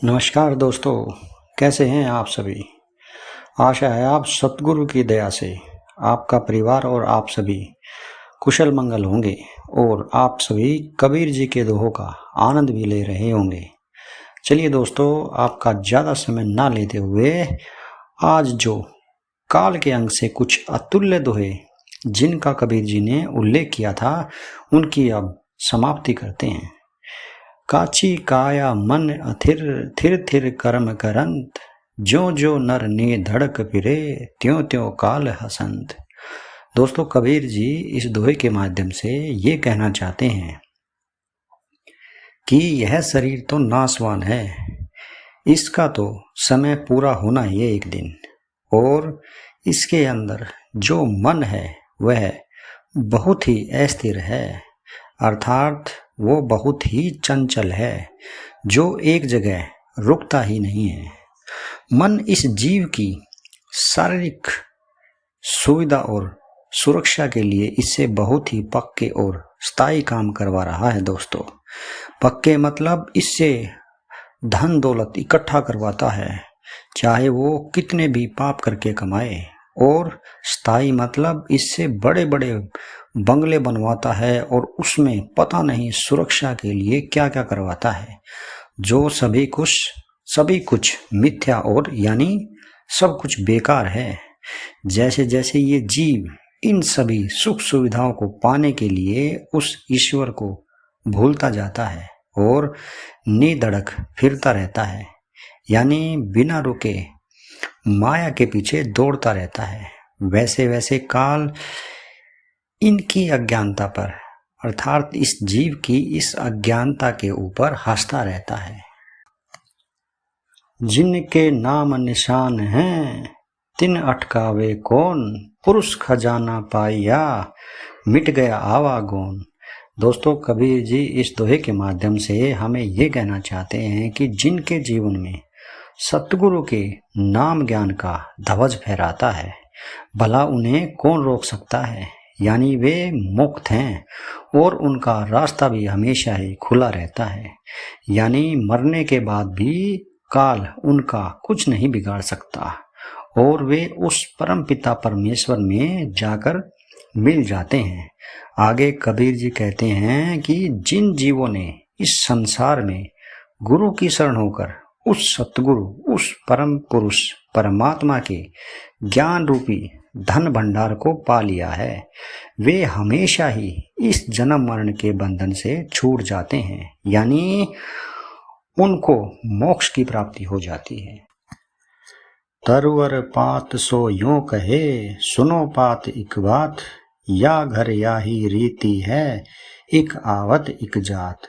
नमस्कार दोस्तों, कैसे हैं आप सभी। आशा है आप सतगुरु की दया से आपका परिवार और आप सभी कुशल मंगल होंगे और आप सभी कबीर जी के दोहों का आनंद भी ले रहे होंगे। चलिए दोस्तों, आपका ज़्यादा समय ना लेते हुए आज जो काल के अंग से कुछ अतुल्य दोहे जिनका कबीर जी ने उल्लेख किया था उनकी अब समाप्ति करते हैं। काची काया मन अथिर थिर थिर कर्म करंत, ज्यो ज्यो नर ने धड़क फिरे त्यों त्यों काल हसंत। दोस्तों, कबीर जी इस दोहे के माध्यम से ये कहना चाहते हैं कि यह शरीर तो नाशवान है, इसका तो समय पूरा होना ही है एक दिन, और इसके अंदर जो मन है वह बहुत ही अस्थिर है, अर्थात वो बहुत ही चंचल है जो एक जगह रुकता ही नहीं है। मन इस जीव की शारीरिक सुविधा और सुरक्षा के लिए इससे बहुत ही पक्के और स्थायी काम करवा रहा है। दोस्तों, पक्के मतलब इससे धन दौलत इकट्ठा करवाता है, चाहे वो कितने भी पाप करके कमाए, और स्थायी मतलब इससे बड़े बड़े बंगले बनवाता है और उसमें पता नहीं सुरक्षा के लिए क्या क्या करवाता है, जो सभी कुछ मिथ्या और यानी सब कुछ बेकार है। जैसे जैसे ये जीव इन सभी सुख सुविधाओं को पाने के लिए उस ईश्वर को भूलता जाता है और निधड़क फिरता रहता है, यानी बिना रुके माया के पीछे दौड़ता रहता है, वैसे वैसे काल इनकी अज्ञानता पर अर्थात इस जीव की इस अज्ञानता के ऊपर हंसता रहता है। जिनके नाम निशान हैं तिन अटकावे कौन, पुरुष खजाना पाया मिट गया आवागौन। दोस्तों, कबीर जी इस दोहे के माध्यम से हमें ये कहना चाहते हैं कि जिनके जीवन में सतगुरु के नाम ज्ञान का ध्वज फहराता है, भला उन्हें कौन रोक सकता है, यानी वे मुक्त हैं और उनका रास्ता भी हमेशा ही खुला रहता है, यानी मरने के बाद भी काल उनका कुछ नहीं बिगाड़ सकता और वे उस परम पिता परमेश्वर में जाकर मिल जाते हैं। आगे कबीर जी कहते हैं कि जिन जीवों ने इस संसार में गुरु की शरण होकर उस सतगुरु, उस परम पुरुष परमात्मा के ज्ञान रूपी धन भंडार को पा लिया है, वे हमेशा ही इस जन्म मरण के बंधन से छूट जाते हैं, यानी उनको मोक्ष की प्राप्ति हो जाती है। तरवर पात सो यूं कहे, सुनो पात इक बात, या घर या ही रीति है, इक आवत इक जात।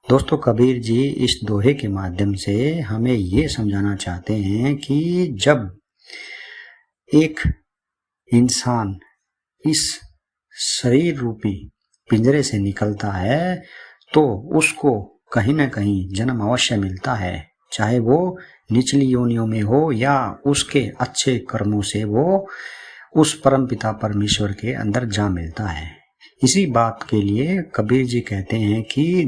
दोस्तों, कबीर जी इस दोहे के माध्यम से हमें ये समझाना चाहते हैं कि जब एक इंसान इस शरीर रूपी पिंजरे से निकलता है तो उसको कहीं ना कहीं जन्म अवश्य मिलता है, चाहे वो निचली योनियों में हो या उसके अच्छे कर्मों से वो उस परम पिता परमेश्वर के अंदर जा मिलता है। इसी बात के लिए कबीर जी कहते हैं कि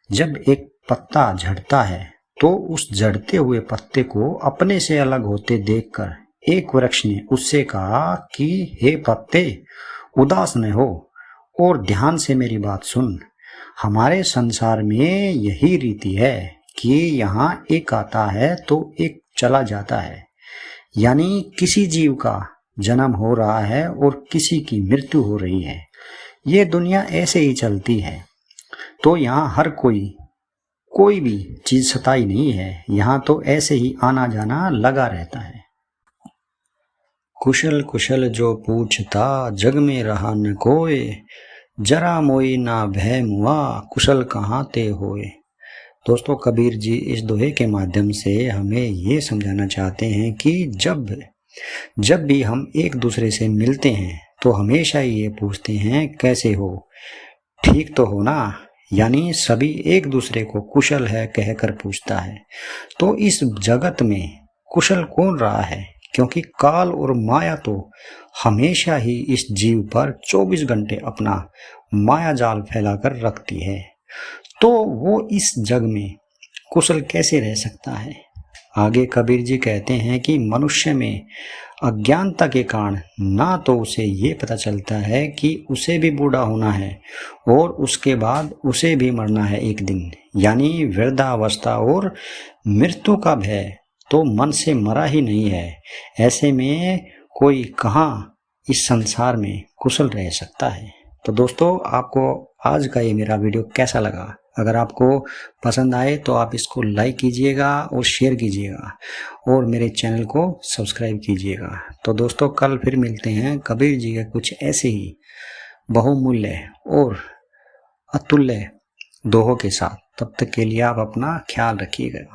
जब एक पत्ता झड़ता है तो उस झड़ते हुए पत्ते को अपने से अलग होते देखकर एक वृक्ष ने उससे कहा कि हे पत्ते, उदास न हो और ध्यान से मेरी बात सुन। हमारे संसार में यही रीति है कि यहाँ एक आता है तो एक चला जाता है, यानी किसी जीव का जन्म हो रहा है और किसी की मृत्यु हो रही है। ये दुनिया ऐसे ही चलती है, तो यहाँ हर कोई भी चीज सताई नहीं है, यहाँ तो ऐसे ही आना जाना लगा रहता है। कुशल कुशल जो पूछता जग में रहा न कोय, जरा मोई ना भय मुआ कुशल कहाँ ते होए। दोस्तों, कबीर जी इस दोहे के माध्यम से हमें ये समझाना चाहते हैं कि जब भी हम एक दूसरे से मिलते हैं तो हमेशा ये पूछते हैं कैसे हो, ठीक तो हो ना, यानी सभी एक दूसरे को कुशल है कहकर पूछता है। तो इस जगत में कुशल कौन रहा है, क्योंकि काल और माया तो हमेशा ही इस जीव पर 24 घंटे अपना माया जाल फैलाकर रखती है, तो वो इस जग में कुशल कैसे रह सकता है। आगे कबीर जी कहते हैं कि मनुष्य में अज्ञानता के कारण ना तो उसे ये पता चलता है कि उसे भी बूढ़ा होना है और उसके बाद उसे भी मरना है एक दिन, यानी वृद्धावस्था और मृत्यु का भय तो मन से मरा ही नहीं है। ऐसे में कोई कहाँ इस संसार में कुशल रह सकता है। तो दोस्तों, आपको आज का ये मेरा वीडियो कैसा लगा? अगर आपको पसंद आए तो आप इसको लाइक कीजिएगा और शेयर कीजिएगा और मेरे चैनल को सब्सक्राइब कीजिएगा। तो दोस्तों, कल फिर मिलते हैं कबीर जी के कुछ ऐसे ही बहुमूल्य और अतुल्य दोहों के साथ। तब तक के लिए आप अपना ख्याल रखिएगा।